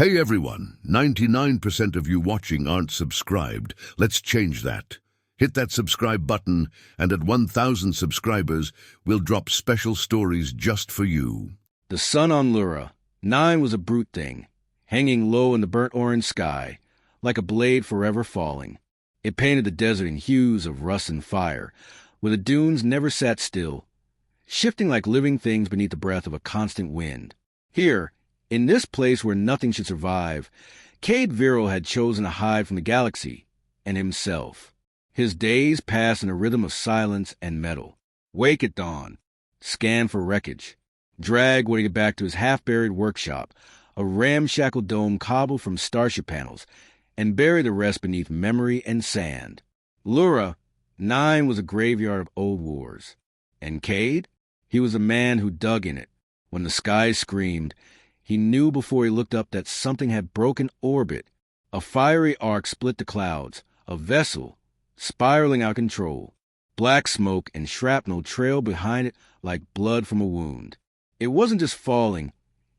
Hey everyone, 99% of you watching aren't subscribed. Let's change that. Hit that subscribe button, and at 1,000 subscribers, we'll drop special stories just for you. The sun on Lura. 9 was a brute thing, hanging low in the burnt orange sky, like a blade forever falling. It painted the desert in hues of rust and fire, where the dunes never sat still, shifting like living things beneath the breath of a constant wind. Here, in this place where nothing should survive, Cade Viral had chosen to hide from the galaxy and himself. His days passed in a rhythm of silence and metal. Wake at dawn, scan for wreckage, drag what he get back to his half-buried workshop, a ramshackle dome cobbled from starship panels, and bury the rest beneath memory and sand. Lura, 9 was a graveyard of old wars. And Cade? He was a man who dug in it. When the sky screamed, he knew before he looked up that something had broken orbit. A fiery arc split the clouds, a vessel, spiraling out of control. Black smoke and shrapnel trailed behind it like blood from a wound. It wasn't just falling,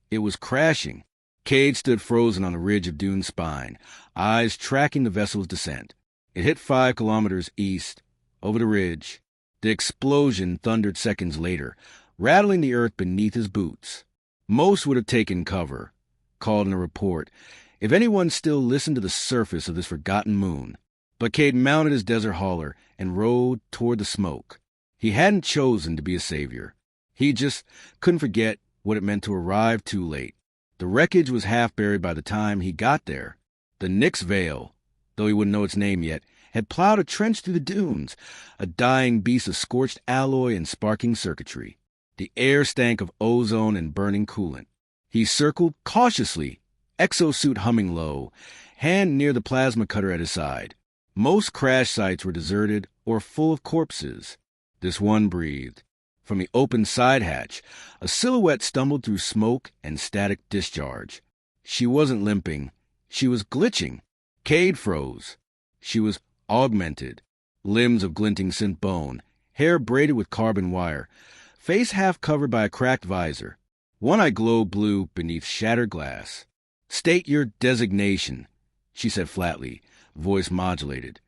it was crashing. Cade stood frozen on the ridge of Dune's spine, eyes tracking the vessel's descent. It hit 5 kilometers east, over the ridge. The explosion thundered seconds later, rattling the earth beneath his boots. Most would have taken cover, called in a report, if anyone still listened to the surface of this forgotten moon. But Cade mounted his desert hauler and rode toward the smoke. He hadn't chosen to be a savior. He just couldn't forget what it meant to arrive too late. The wreckage was half buried by the time he got there. The Nyx Veil, though he wouldn't know its name yet, had plowed a trench through the dunes, a dying beast of scorched alloy and sparking circuitry. The air stank of ozone and burning coolant. He circled cautiously, exosuit humming low, hand near the plasma cutter at his side. Most crash sites were deserted or full of corpses. This one breathed. From the open side hatch, a silhouette stumbled through smoke and static discharge. She wasn't limping. She was glitching. Cade froze. She was augmented. Limbs of glinting synth bone, hair braided with carbon wire, face half covered by a cracked visor. One eye glowed blue beneath shattered glass. "State your designation," she said flatly, voice modulated.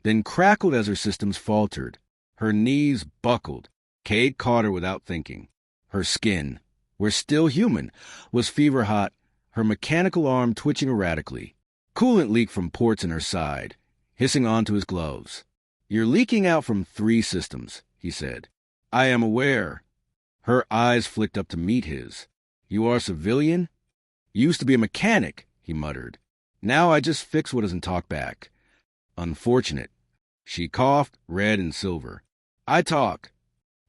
Then crackled as her systems faltered. Her knees buckled. Cade caught her without thinking. Her skin, where still human, was fever-hot, her mechanical arm twitching erratically. Coolant leaked from ports in her side, hissing onto his gloves. "You're leaking out from 3 systems," he said. "I am aware." Her eyes flicked up to meet his. "You are a civilian?" "Used to be a mechanic," he muttered. "Now I just fix what doesn't talk back." "Unfortunate." She coughed, red and silver. "I talk."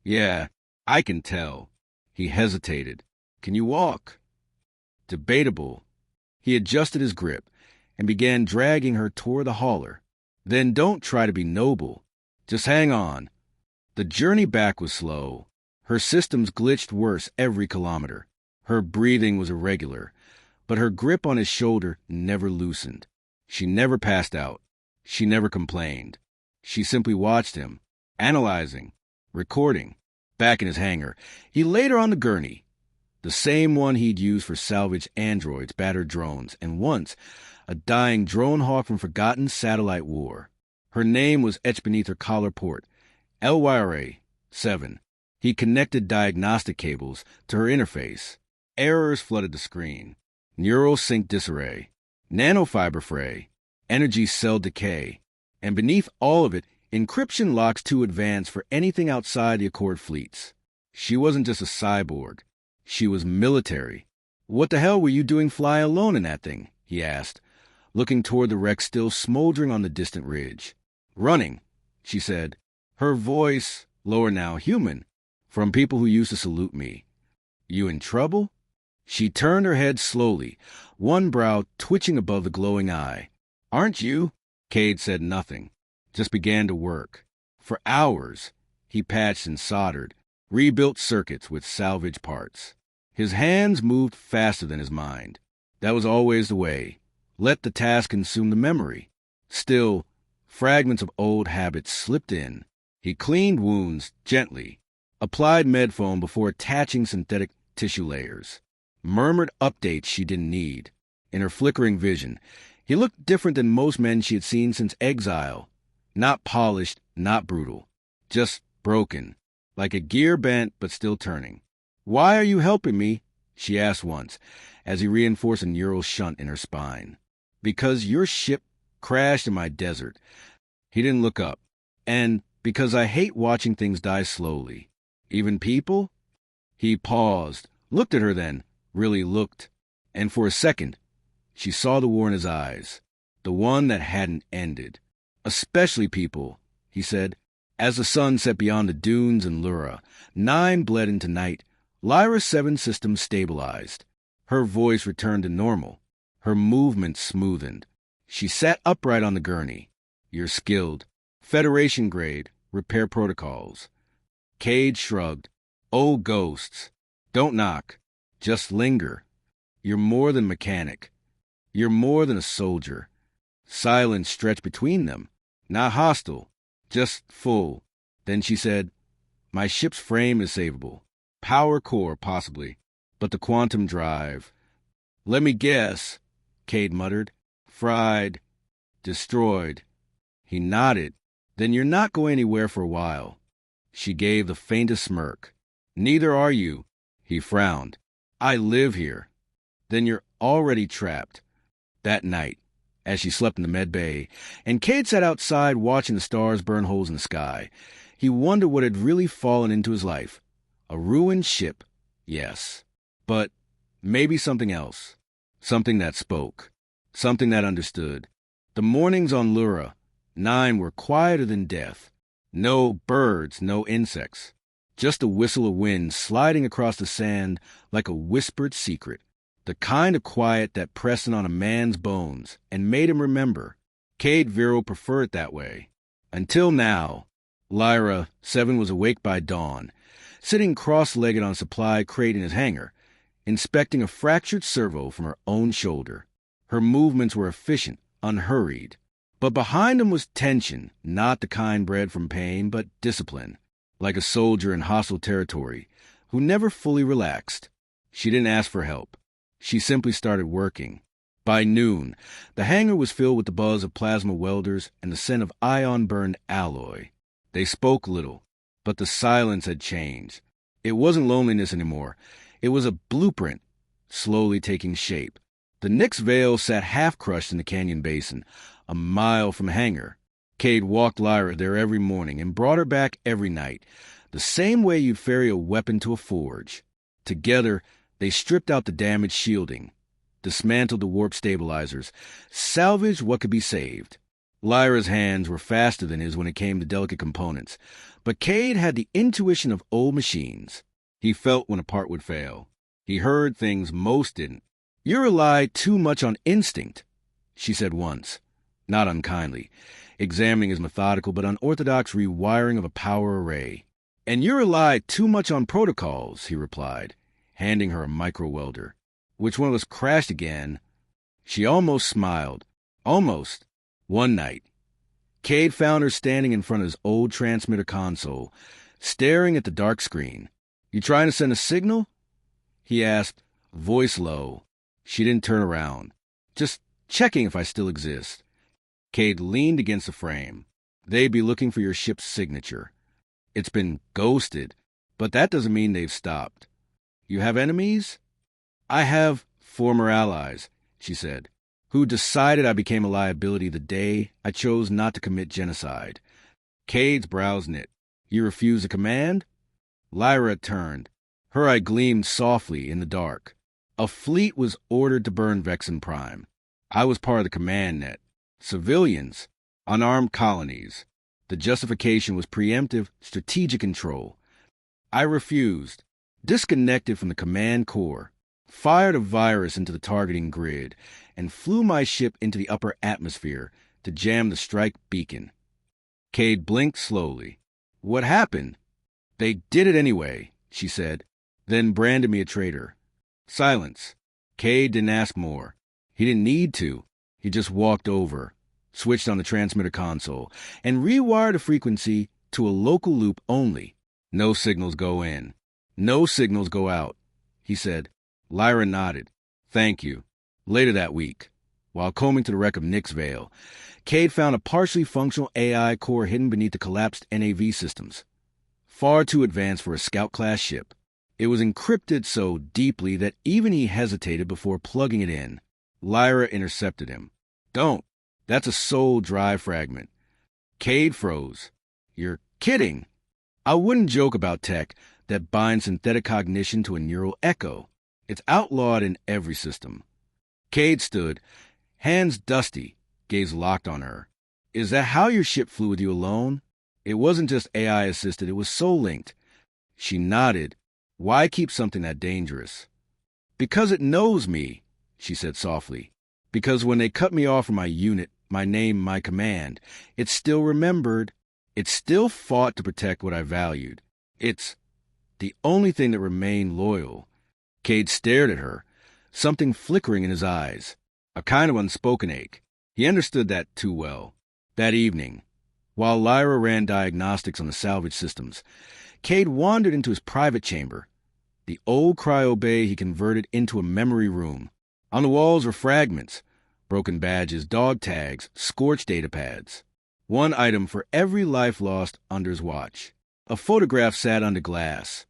"Yeah, I can tell." He hesitated. "Can you walk?" Debatable. He adjusted his grip and began dragging her toward the hauler. "Then don't try to be noble. Just hang on." The journey back was slow. Her systems glitched worse every kilometer. Her breathing was irregular, but her grip on his shoulder never loosened. She never passed out. She never complained. She simply watched him, analyzing, recording. Back in his hangar, he laid her on the gurney, the same one he'd used for salvaged androids, battered drones, and once a dying drone hawk from forgotten satellite war. Her name was etched beneath her collar port, LYRA 7. He connected diagnostic cables to her interface. Errors flooded the screen. Neural sync disarray, nanofiber fray, energy cell decay, and beneath all of it, encryption locks too advanced for anything outside the Accord fleets. She wasn't just a cyborg. She was military. "What the hell were you doing flying alone in that thing?" he asked, looking toward the wreck still smoldering on the distant ridge. "Running," she said, her voice, lower now, human, "from people who used to salute me." "You in trouble?" She turned her head slowly, one brow twitching above the glowing eye. "Aren't you?" Cade said nothing, just began to work. For hours, he patched and soldered, rebuilt circuits with salvage parts. His hands moved faster than his mind. That was always the way. Let the task consume the memory. Still, fragments of old habits slipped in. He cleaned wounds gently, applied med foam before attaching synthetic tissue layers, murmured updates she didn't need. in her flickering vision. He looked different than most men she had seen since exile. Not polished, not brutal. Just broken. Like a gear bent, but still turning. "Why are you helping me?" she asked once, as he reinforced a neural shunt in her spine. "Because your ship crashed in my desert." He didn't look up. "And because I hate watching things die slowly. Even people?" He paused, looked at her then, really looked. And for a second, she saw the war in his eyes. The one that hadn't ended. "Especially people," he said. As the sun set beyond the dunes and Lura, 9 bled into night. Lyra's 7 system stabilized. Her voice returned to normal. Her movement smoothened. She sat upright on the gurney. "You're skilled. Federation grade. Repair protocols." Cade shrugged. "Oh, ghosts. Don't knock. Just linger. You're more than mechanic. You're more than a soldier." Silence stretched between them. Not hostile. Just full. Then she said, "My ship's frame is savable. Power core, possibly. But the quantum drive." "Let me guess," Cade muttered. "Fried. Destroyed." He nodded. "Then you're not going anywhere for a while." She gave the faintest smirk. "Neither are you." He frowned. "I live here." "Then you're already trapped." That night, as she slept in the med bay, and Cade sat outside watching the stars burn holes in the sky, he wondered what had really fallen into his life. A ruined ship, yes. But maybe something else. Something that spoke. Something that understood. The mornings on Lura, 9 were quieter than death. No birds, no insects. Just a whistle of wind sliding across the sand like a whispered secret. The kind of quiet that pressed in on a man's bones and made him remember. Cade Vero preferred it that way. Until now. Lyra, 7, was awake by dawn, sitting cross-legged on a supply crate in his hangar, inspecting a fractured servo from her own shoulder. Her movements were efficient, unhurried. But behind them was tension, not the kind bred from pain, but discipline, like a soldier in hostile territory, who never fully relaxed. She didn't ask for help. She simply started working. By noon, the hangar was filled with the buzz of plasma welders and the scent of ion-burned alloy. They spoke little, but the silence had changed. It wasn't loneliness anymore. It was a blueprint, slowly taking shape. The Nyx Vale sat half-crushed in the canyon basin, a mile from hangar. Cade walked Lyra there every morning and brought her back every night, the same way you'd ferry a weapon to a forge. Together, they stripped out the damaged shielding, dismantled the warp stabilizers, salvaged what could be saved. Lyra's hands were faster than his when it came to delicate components, but Cade had the intuition of old machines. He felt when a part would fail. He heard things most didn't. "You rely too much on instinct," she said once, not unkindly, examining his methodical but unorthodox rewiring of a power array. "And you rely too much on protocols," he replied, handing her a micro-welder. "Which one of us crashed again?" She almost smiled. Almost. One night, Cade found her standing in front of his old transmitter console, staring at the dark screen. "You trying to send a signal?" he asked, voice low. She didn't turn around. "Just checking if I still exist." Cade leaned against the frame. "They'd be looking for your ship's signature. It's been ghosted, but that doesn't mean they've stopped." "You have enemies?" "I have former allies," she said, "who decided I became a liability the day I chose not to commit genocide." Cade's brows knit. "You refuse a command?" Lyra turned. Her eye gleamed softly in the dark. "A fleet was ordered to burn Vexen Prime. I was part of the command net. Civilians, unarmed colonies. The justification was preemptive, strategic control. I refused, disconnected from the command core, fired a virus into the targeting grid, and flew my ship into the upper atmosphere to jam the strike beacon." Cade blinked slowly. "What happened?" "They did it anyway," she said, then branded me a traitor. Silence. Cade didn't ask more. He didn't need to. He just walked over, switched on the transmitter console, and rewired a frequency to a local loop only. "No signals go in. No signals go out," he said. Lyra nodded. "Thank you." Later that week, while combing to the wreck of Nix Vale, Cade found a partially functional AI core hidden beneath the collapsed NAV systems. Far too advanced for a scout-class ship. It was encrypted so deeply that even he hesitated before plugging it in. Lyra intercepted him. "Don't. That's a soul drive fragment." Cade froze. "You're kidding." "I wouldn't joke about tech that binds synthetic cognition to a neural echo. It's outlawed in every system." Cade stood, hands dusty, gaze locked on her. "Is that how your ship flew with you alone?" "It wasn't just AI-assisted, it was soul-linked." She nodded. "Why keep something that dangerous?" "Because it knows me," she said softly. "Because when they cut me off from my unit, my name, my command, it still remembered. It still fought to protect what I valued. It's the only thing that remained loyal." Cade stared at her, something flickering in his eyes, a kind of unspoken ache. He understood that too well. That evening, while Lyra ran diagnostics on the salvage systems, Cade wandered into his private chamber. The old cryo bay he converted into a memory room. On the walls were fragments, broken badges, dog tags, scorched data pads. One item for every life lost under his watch. A photograph sat under glass.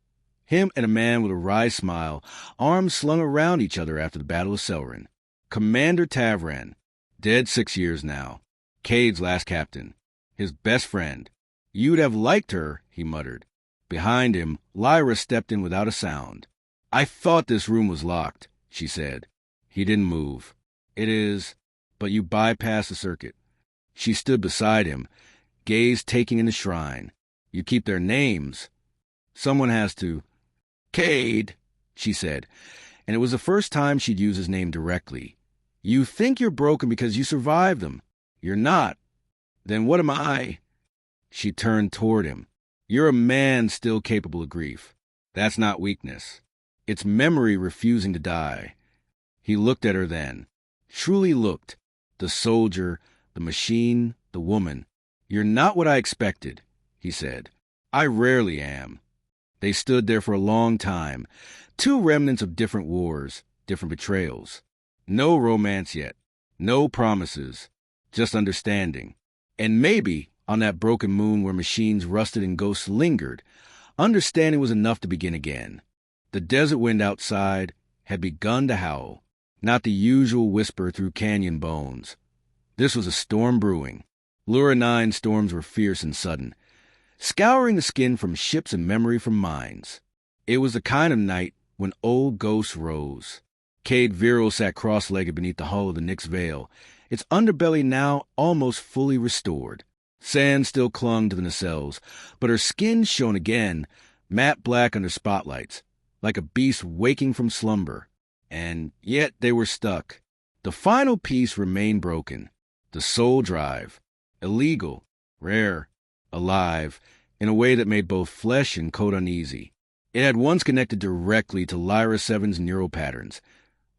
Him and a man with a wry smile, arms slung around each other after the Battle of Selrin. Commander Tavran, dead 6 years now. Cade's last captain. His best friend. "You'd have liked her," he muttered. Behind him, Lyra stepped in without a sound. "I thought this room was locked," she said. He didn't move. "It is, but you bypassed the circuit." She stood beside him, gaze taking in the shrine. "You keep their names. Someone has to." "Cade," she said, and it was the first time she'd used his name directly. "You think you're broken because you survived them. You're not. Then what am I?" She turned toward him. "You're a man still capable of grief. That's not weakness. It's memory refusing to die." He looked at her then. Truly looked. The soldier, the machine, the woman. "You're not what I expected," he said. "I rarely am." They stood there for a long time, two remnants of different wars, different betrayals. No romance yet, no promises, just understanding. And maybe, on that broken moon where machines rusted and ghosts lingered, understanding was enough to begin again. The desert wind outside had begun to howl, not the usual whisper through canyon bones. This was a storm brewing. Lura 9 storms were fierce and sudden, scouring the skin from ships and memory from minds. It was the kind of night when old ghosts rose. Cade Viral sat cross-legged beneath the hull of the Nix Vale, its underbelly now almost fully restored. Sand still clung to the nacelles, but her skin shone again, matte black under spotlights, like a beast waking from slumber. And yet they were stuck. The final piece remained broken. The soul drive. Illegal, rare, alive, in a way that made both flesh and code uneasy. It had once connected directly to Lyra 7's neural patterns,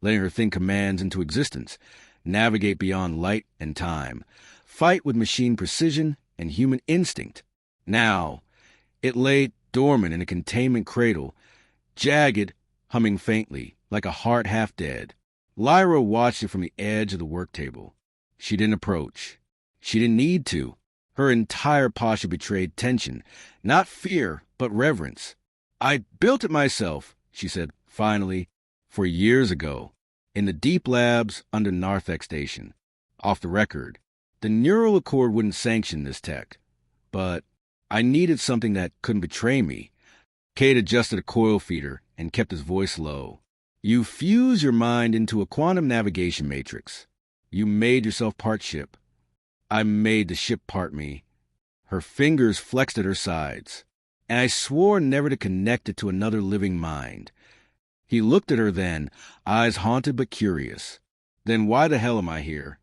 letting her think commands into existence, navigate beyond light and time, fight with machine precision and human instinct. Now, it lay dormant in a containment cradle, jagged, humming faintly, like a heart half dead. Lyra watched it from the edge of the work table. She didn't approach. She didn't need to. Her entire posture betrayed tension, not fear, but reverence. "I built it myself," she said finally, "for years ago, in the deep labs under Narthex Station. Off the record, the Neural Accord wouldn't sanction this tech. But I needed something that couldn't betray me." Cade adjusted a coil feeder and kept his voice low. "You fuse your mind into a quantum navigation matrix. You made yourself part ship. I made the ship part me." Her fingers flexed at her sides. "And I swore never to connect it to another living mind." He looked at her then, eyes haunted but curious. "Then why the hell am I here?"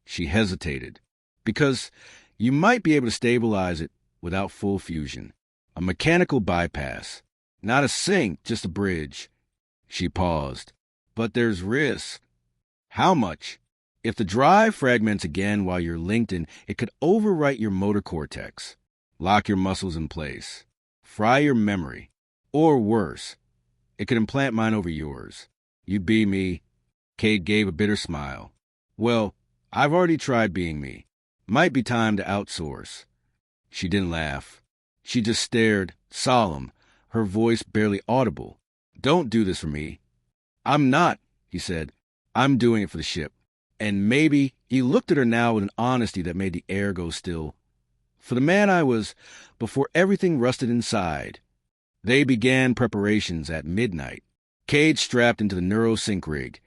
She hesitated. "Because you might be able to stabilize it without full fusion. A mechanical bypass. Not a sink, just a bridge." She paused. "But there's risk." "How much?" "If the drive fragments again while you're linked in, it could overwrite your motor cortex, lock your muscles in place, fry your memory. Or worse, it could implant mine over yours. You'd be me." Cade gave a bitter smile. Well, I've already tried being me. Might be time to outsource. She didn't laugh. She just stared, solemn, her voice barely audible. Don't do this for me. I'm not, he said. I'm doing it for the ship. And maybe, he looked at her now with an honesty that made the air go still. For the man I was, before everything rusted inside. They began preparations at midnight. Cade strapped into the neurosync rig,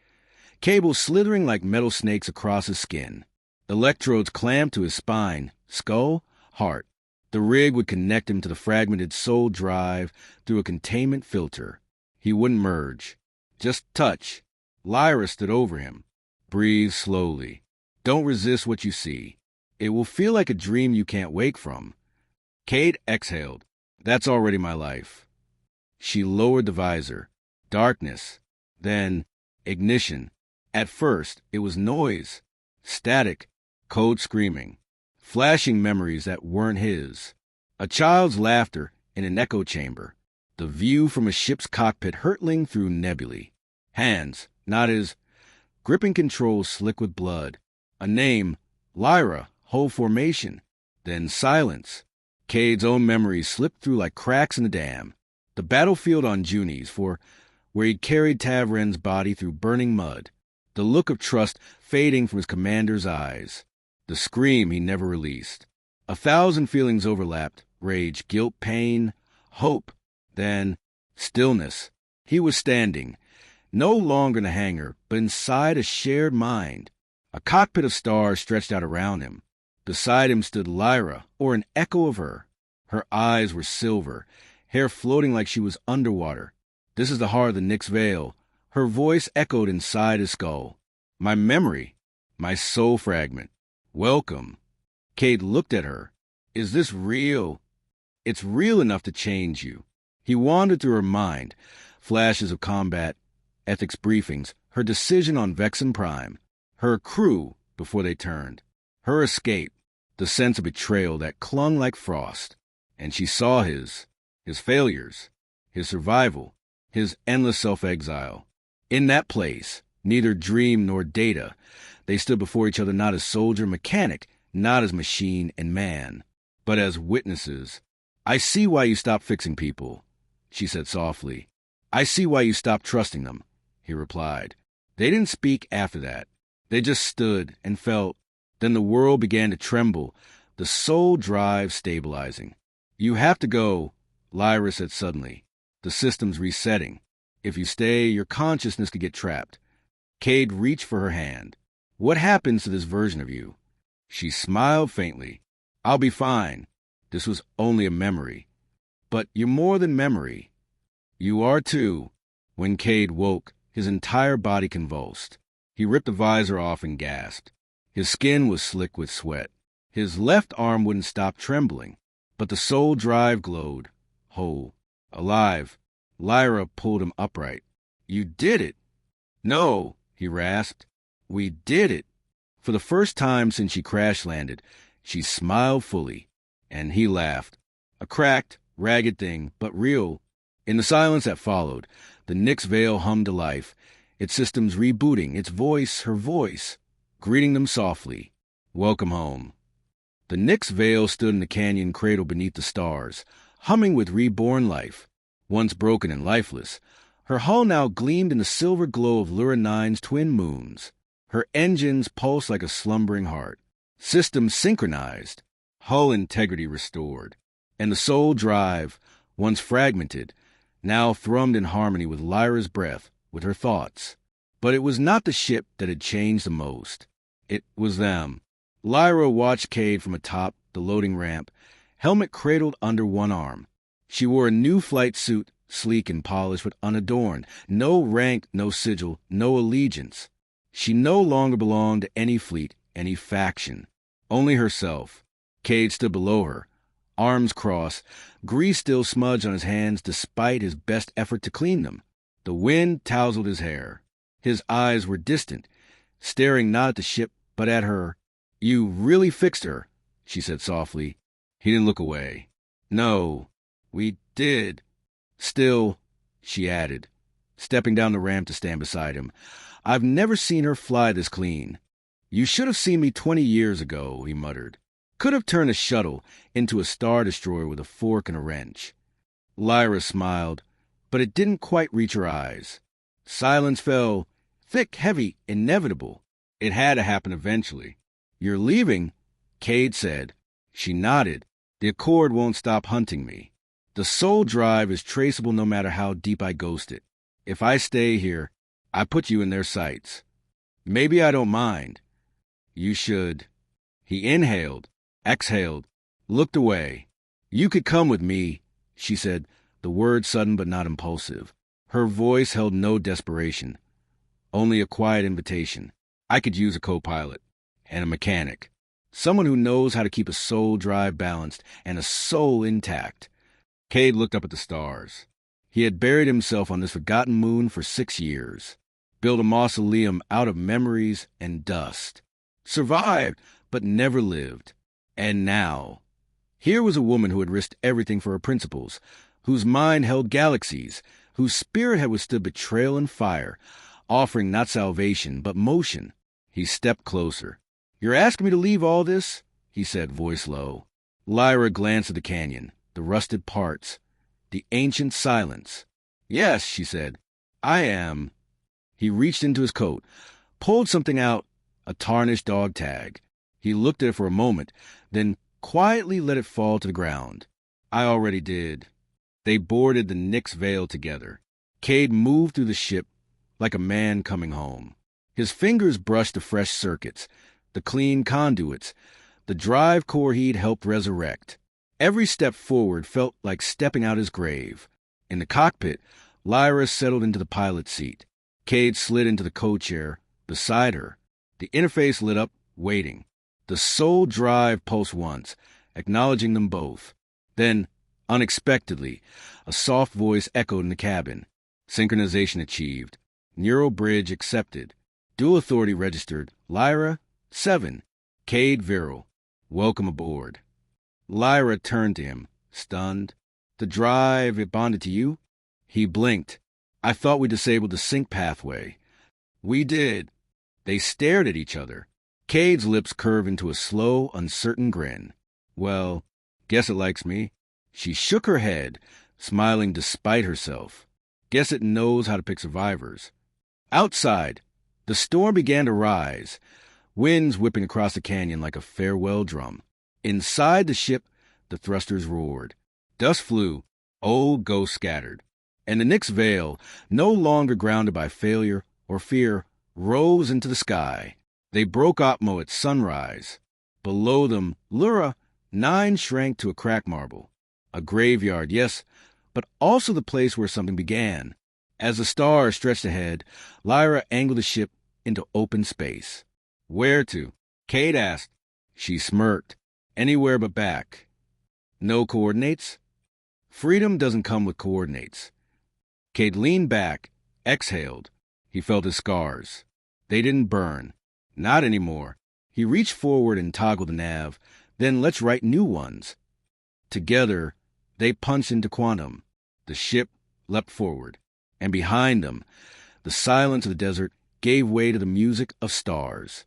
cables slithering like metal snakes across his skin. Electrodes clamped to his spine, skull, heart. The rig would connect him to the fragmented soul drive through a containment filter. He wouldn't merge. Just touch. Lyra stood over him. Breathe slowly. Don't resist what you see. It will feel like a dream you can't wake from. Cade exhaled. That's already my life. She lowered the visor. Darkness. Then ignition. At first, it was noise. Static. Code screaming. Flashing memories that weren't his. A child's laughter in an echo chamber. The view from a ship's cockpit hurtling through nebulae. Hands, not his, gripping controls slick with blood. A name, Lyra, whole formation. Then silence. Cade's own memories slipped through like cracks in a dam. The battlefield on Juni's, where he'd carried Tavren's body through burning mud. The look of trust fading from his commander's eyes. The scream he never released. 1,000 feelings overlapped. Rage, guilt, pain, hope. Then stillness. He was standing, no longer in a hangar, but inside a shared mind. A cockpit of stars stretched out around him. Beside him stood Lyra, or an echo of her. Her eyes were silver, hair floating like she was underwater. This is the heart of the Nyx Veil. Her voice echoed inside his skull. My memory, my soul fragment. Welcome. Cade looked at her. Is this real? It's real enough to change you. He wandered through her mind. Flashes of combat, ethics briefings, her decision on Vexen Prime, her crew before they turned, her escape, the sense of betrayal that clung like frost. And she saw his failures, his survival, his endless self-exile. In that place, neither dream nor data, they stood before each other not as soldier and mechanic, not as machine and man, but as witnesses. I see why you stopped fixing people, she said softly. I see why you stopped trusting them, he replied. They didn't speak after that. They just stood and felt. Then the world began to tremble, the soul drive stabilizing. You have to go, Lyra said suddenly. The system's resetting. If you stay, your consciousness could get trapped. Cade reached for her hand. What happens to this version of you? She smiled faintly. I'll be fine. This was only a memory. But you're more than memory. You are too. When Cade woke, his entire body convulsed. He ripped the visor off and gasped. His skin was slick with sweat. His left arm wouldn't stop trembling. But the soul drive glowed. Whole. Alive. Lyra pulled him upright. You did it. No, he rasped. We did it. For the first time since she crash-landed, she smiled fully. And he laughed. A cracked, ragged thing, but real. In the silence that followed, the Nyx Veil hummed to life, its systems rebooting, its voice, her voice, greeting them softly. Welcome home. The Nyx Veil stood in the canyon cradle beneath the stars, humming with reborn life. Once broken and lifeless, her hull now gleamed in the silver glow of Lura 9's twin moons. Her engines pulsed like a slumbering heart. Systems synchronized, hull integrity restored. And the soul drive, once fragmented, now thrummed in harmony with Lyra's breath, with her thoughts. But it was not the ship that had changed the most. It was them. Lyra watched Cade from atop the loading ramp, helmet cradled under one arm. She wore a new flight suit, sleek and polished but unadorned. No rank, no sigil, no allegiance. She no longer belonged to any fleet, any faction. Only herself. Cade stood below her, arms crossed, grease still smudged on his hands despite his best effort to clean them. The wind tousled his hair. His eyes were distant, staring not at the ship but at her. You really fixed her, she said softly. He didn't look away. No, we did. Still, she added, stepping down the ramp to stand beside him, I've never seen her fly this clean. You should have seen me 20 years ago, he muttered. Could have turned a shuttle into a Star Destroyer with a fork and a wrench. Lyra smiled, but it didn't quite reach her eyes. Silence fell, thick, heavy, inevitable. It had to happen eventually. You're leaving? Cade said. She nodded. The Accord won't stop hunting me. The soul drive is traceable no matter how deep I ghost it. If I stay here, I put you in their sights. Maybe I don't mind. You should. He inhaled, exhaled, looked away. You could come with me, she said, the word sudden but not impulsive. Her voice held no desperation, only a quiet invitation. I could use a co-pilot and a mechanic, someone who knows how to keep a soul drive balanced and a soul intact. Cade looked up at the stars. He had buried himself on this forgotten moon for 6 years, built a mausoleum out of memories and dust, survived, but never lived. And now, here was a woman who had risked everything for her principles, whose mind held galaxies, whose spirit had withstood betrayal and fire, offering not salvation, but motion. He stepped closer. You're asking me to leave all this? He said, voice low. Lyra glanced at the canyon, the rusted parts, the ancient silence. Yes, she said, I am. He reached into his coat, pulled something out, a tarnished dog tag. He looked at it for a moment, then quietly let it fall to the ground. I already did. They boarded the Nyx Veil together. Cade moved through the ship like a man coming home. His fingers brushed the fresh circuits, the clean conduits, the drive core he'd helped resurrect. Every step forward felt like stepping out his grave. In the cockpit, Lyra settled into the pilot's seat. Cade slid into the co-chair beside her. The interface lit up, waiting. The soul drive pulsed once, acknowledging them both. Then, unexpectedly, a soft voice echoed in the cabin. Synchronization achieved. Neural bridge accepted. Dual authority registered. Lyra, 7. Cade Viral. Welcome aboard. Lyra turned to him, stunned. The drive, it bonded to you? He blinked. I thought we disabled the sync pathway. We did. They stared at each other. Cade's lips curved into a slow, uncertain grin. Well, guess it likes me. She shook her head, smiling despite herself. Guess it knows how to pick survivors. Outside, the storm began to rise, winds whipping across the canyon like a farewell drum. Inside the ship, the thrusters roared. Dust flew, old ghosts scattered. And the Nyx Veil, no longer grounded by failure or fear, rose into the sky. They broke Opmo at sunrise. Below them, Lura, 9 shrank to a crack marble. A graveyard, yes, but also the place where something began. As the stars stretched ahead, Lyra angled the ship into open space. Where to? Cade asked. She smirked. Anywhere but back. No coordinates? Freedom doesn't come with coordinates. Cade leaned back, exhaled. He felt his scars. They didn't burn. Not anymore. He reached forward and toggled the nav. Then let's write new ones. Together, they punched into quantum. The ship leapt forward. And behind them, the silence of the desert gave way to the music of stars.